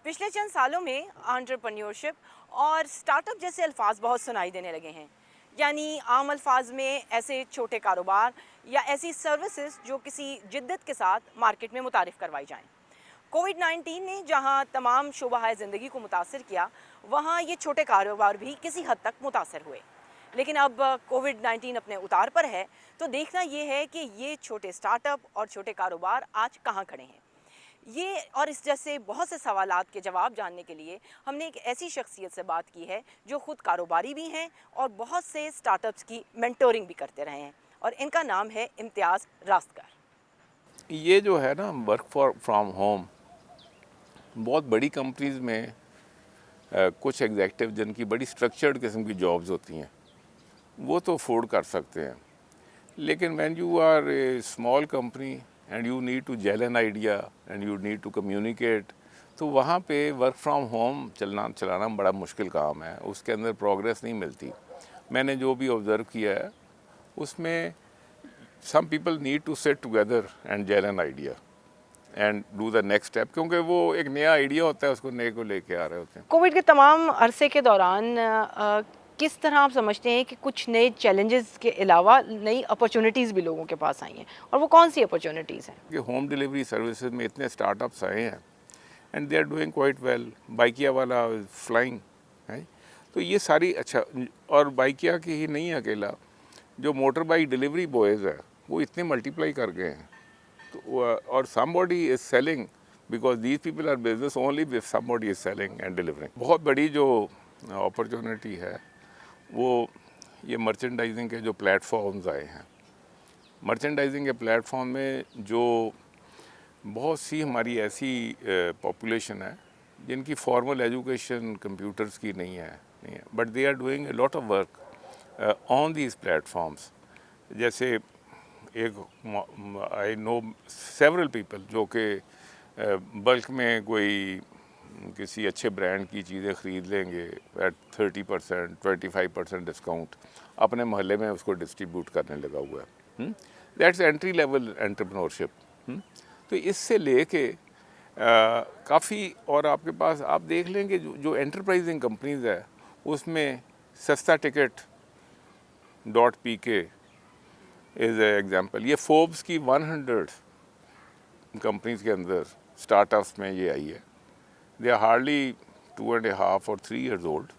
पिछले चंद सालों में एंटरप्रेन्योरशिप और स्टार्टअप जैसे अल्फाज बहुत सुनाई देने लगे हैं। यानी आम अल्फाज में ऐसे छोटे कारोबार या ऐसी सर्विसेज जो किसी जिद्दत के साथ मार्केट में मुतारिफ करवाई जाएं। कोविड-19 ने जहां तमाम शोबाए ज़िंदगी को मुतासर किया, वहां ये छोटे कारोबार भी किसी हद तक मुतासर हुए। लेकिन अब कोविड-19 अपने उतार पर है, तो देखना ये है कि ये छोटे स्टार्टअप और छोटे कारोबार आज कहाँ खड़े हैं। ये और इस जैसे बहुत से सवालात के जवाब जानने के लिए हमने एक ऐसी शख्सियत से बात की है जो ख़ुद कारोबारी भी हैं और बहुत से स्टार्टअप्स की मेंटोरिंग भी करते रहे हैं, और इनका नाम है इम्तियाज़ रास्तगर। ये जो है ना वर्क फ्रॉम होम, बहुत बड़ी कंपनीज़ में कुछ एग्जेक्टिव जिनकी बड़ी स्ट्रक्चर्ड किस्म की जॉब्स होती हैं वो तो अफोर्ड कर सकते हैं, लेकिन when you are a small company and you need to gel an idea and you need to communicate, तो वहाँ पे वर्क फ्रॉम होम चलाना बड़ा मुश्किल काम है, उसके अंदर प्रोग्रेस नहीं मिलती। मैंने जो भी ऑब्ज़र्व किया है उसमें some people need to sit together and gel an idea and do the next step, क्योंकि वो एक नया आइडिया होता है, उसको नए को लेके आ रहे होते हैं। कोविड के तमाम अरसे के दौरान किस तरह आप समझते हैं कि कुछ नए चैलेंजेस के अलावा नई अपॉर्चुनिटीज़ भी लोगों के पास आई हैं, और वो कौन सी अपॉर्चुनिटीज़ हैं? कि होम डिलीवरी सर्विसेज में इतने स्टार्टअप्स आए हैं and they are doing quite well. Bykea वाला फ्लाइंग है, तो ये सारी अच्छा, और बाइकिया की ही नहीं अकेला, जो मोटर बाइक डिलीवरी बॉयज़ है वो इतने मल्टीप्लाई कर गए हैं, तो और somebody is selling because these people are business only if somebody is selling and delivering। बहुत बड़ी जो अपॉर्चुनिटी है वो ये मर्चेंडाइजिंग के जो प्लेटफॉर्म्स आए हैं। मर्चेंडाइजिंग के प्लेटफॉर्म में जो बहुत सी हमारी ऐसी पॉपुलेशन है जिनकी फॉर्मल एजुकेशन कंप्यूटर्स की नहीं है, but they are doing a lot of work on these platforms. जैसे एक आई नो सेवरल पीपल जो कि बल्क में कोई किसी अच्छे ब्रांड की चीज़ें ख़रीद लेंगे एट 30%, 25% डिस्काउंट, अपने मोहल्ले में उसको डिस्ट्रीब्यूट करने लगा हुआ है। That's entry level entrepreneurship. तो इससे लेके काफ़ी, और आपके पास आप देख लेंगे जो एंटरप्राइजिंग कंपनीज़ है उसमें सस्ता ticket .pk is a example. ये फोर्ब्स की 100 कंपनीज़ के अंदर स्टार्टअप्स में ये आई है। दे आर हार्डली 2.5 और 3 years old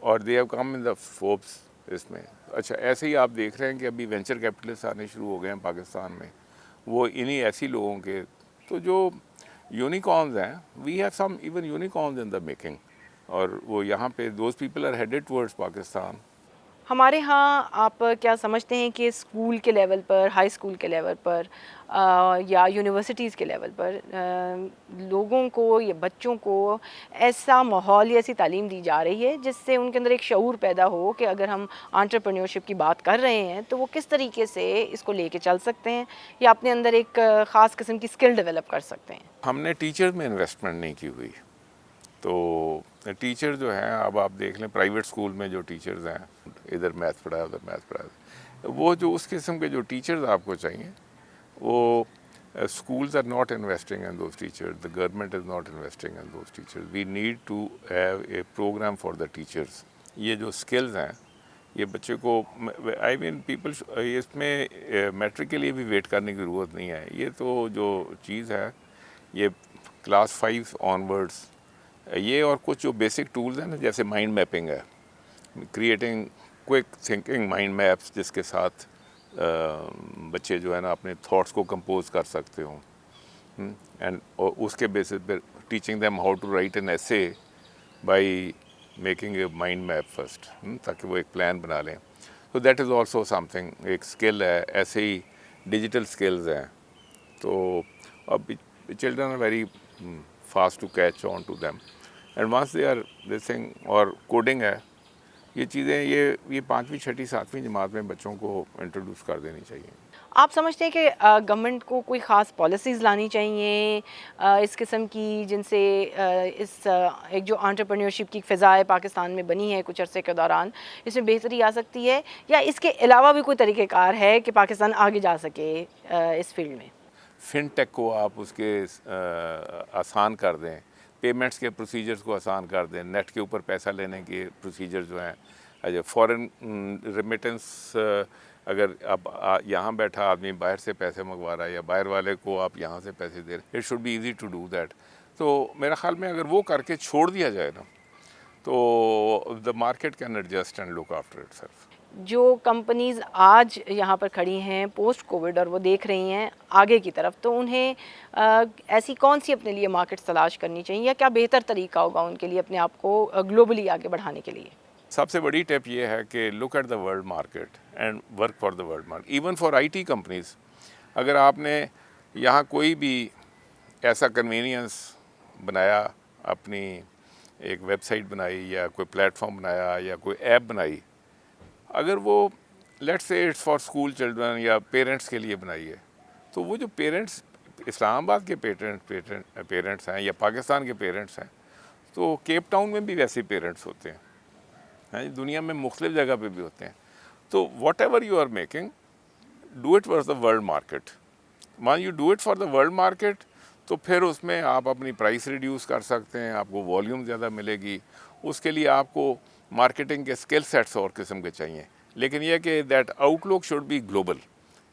और they have come in the Forbes इसमें। अच्छा, ऐसे ही आप देख रहे हैं कि अभी वेंचर कैपिटलिस्ट आने शुरू हो गए हैं पाकिस्तान में, वो इन्हीं ऐसी लोगों के, तो जो यूनिकॉर्न्स हैं, we have some even unicorns in the making, और वो यहाँ पे those people are headed towards Pakistan. हमारे यहाँ आप क्या समझते हैं कि स्कूल के लेवल पर, हाई स्कूल के लेवल पर या यूनिवर्सिटीज़ के लेवल पर लोगों को या बच्चों को ऐसा माहौल या ऐसी तालीम दी जा रही है जिससे उनके अंदर एक शऊर पैदा हो कि अगर हम एंटरप्रेन्योरशिप की बात कर रहे हैं तो वो किस तरीके से इसको लेके चल सकते हैं या अपने अंदर एक ख़ास किस्म की स्किल डेवलप कर सकते हैं? हमने टीचर्स में इन्वेस्टमेंट नहीं की हुई, तो टीचर जो हैं, अब आप देख लें प्राइवेट स्कूल में जो टीचर्स हैं, इधर मैथ पढ़ाया उधर मैथ पढ़ाया, वो जो उस किस्म के जो टीचर्स आपको चाहिए वो schools are not investing in those teachers, the government is not investing in those teachers. We need to have a program for the teachers। ये जो skills हैं ये बच्चे को, I mean people, इसमें मैट्रिक के लिए भी वेट करने की ज़रूरत नहीं है। ये तो जो चीज़ है ये क्लास 5 ऑनवर्ड्स, ये और कुछ जो बेसिक टूल्स हैं ना, जैसे माइंड मैपिंग है, creating quick thinking mind maps, जिसके साथ बच्चे जो है ना अपने थॉट्स को कंपोज कर सकते हो, एंड उसके बेसिस पे teaching them how to write an essay by making a mind map first, ताकि वो एक प्लान बना लें। तो दैट इज़ आल्सो समथिंग, एक स्किल है। ऐसे ही डिजिटल स्किल्स हैं, तो अब children are very fast to catch on to them, and once they are this thing, और कोडिंग है, ये चीज़ें ये 5वीं 6वीं 7वीं जमात में बच्चों को इंट्रोड्यूस कर देनी चाहिए। आप समझते हैं कि गवर्नमेंट को कोई ख़ास पॉलिसीज़ लानी चाहिए इस किस्म की, जिनसे इस एक जो एंटरप्रेन्योरशिप की फ़िज़ा है पाकिस्तान में बनी है कुछ अरसे के दौरान, इसमें बेहतरी आ सकती है, या इसके अलावा भी कोई तरीक़ेकार है कि पाकिस्तान आगे जा सके इस फील्ड में? फिनटेक को आप उसके आसान कर दें, پیمنٹس کے پروسیجرز کو آسان کر دیں, نیٹ کے اوپر پیسہ لینے کے پروسیجر جو ہیں, فورن ریمیٹنس, اگر اب یہاں بیٹھا آدمی باہر سے پیسے منگوا رہا ہے یا باہر والے کو آپ یہاں سے پیسے دے رہے ہیں, it should be easy to do that. تو میرا خیال میں اگر وہ کر کے چھوڑ دیا جائے نا, تو the market can adjust and look after itself. جو کمپنیز آج یہاں پر کھڑی ہیں پوسٹ کووڈ اور وہ دیکھ رہی ہیں آگے کی طرف, تو انہیں ایسی کون سی اپنے لیے مارکیٹ تلاش کرنی چاہیے, یا کیا بہتر طریقہ ہوگا ان کے لیے اپنے آپ کو گلوبلی آگے بڑھانے کے لیے؟ سب سے بڑی ٹپ یہ ہے کہ look at the world market and work for the world market. Even for I T companies, اگر آپ نے یہاں کوئی بھی ایسا کنوینئنس بنایا, اپنی ایک ویب سائٹ بنائی یا کوئی پلیٹ فارم بنایا یا کوئی ایپ بنائی, اگر وہ let's say it's for school children یا پیرنٹس کے لیے بنائی ہے, تو وہ جو پیرنٹس اسلام آباد کے پیرنٹس ہیں یا پاکستان کے پیرنٹس ہیں, تو کیپ ٹاؤن میں بھی ویسے پیرنٹس ہوتے ہیں, دنیا میں مختلف جگہ پہ بھی ہوتے ہیں. تو whatever you are making, do it for the world market. مان you do it for the world market, تو پھر اس میں آپ اپنی پرائس ریڈیوس کر سکتے ہیں, آپ کو والیوم زیادہ ملے گی. اس کے لیے آپ کو مارکیٹنگ کے اسکل سیٹس اور قسم کے چاہیے, لیکن یہ کہ that outlook should be global.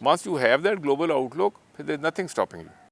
Once you have that global outlook, پھر there is nothing stopping you.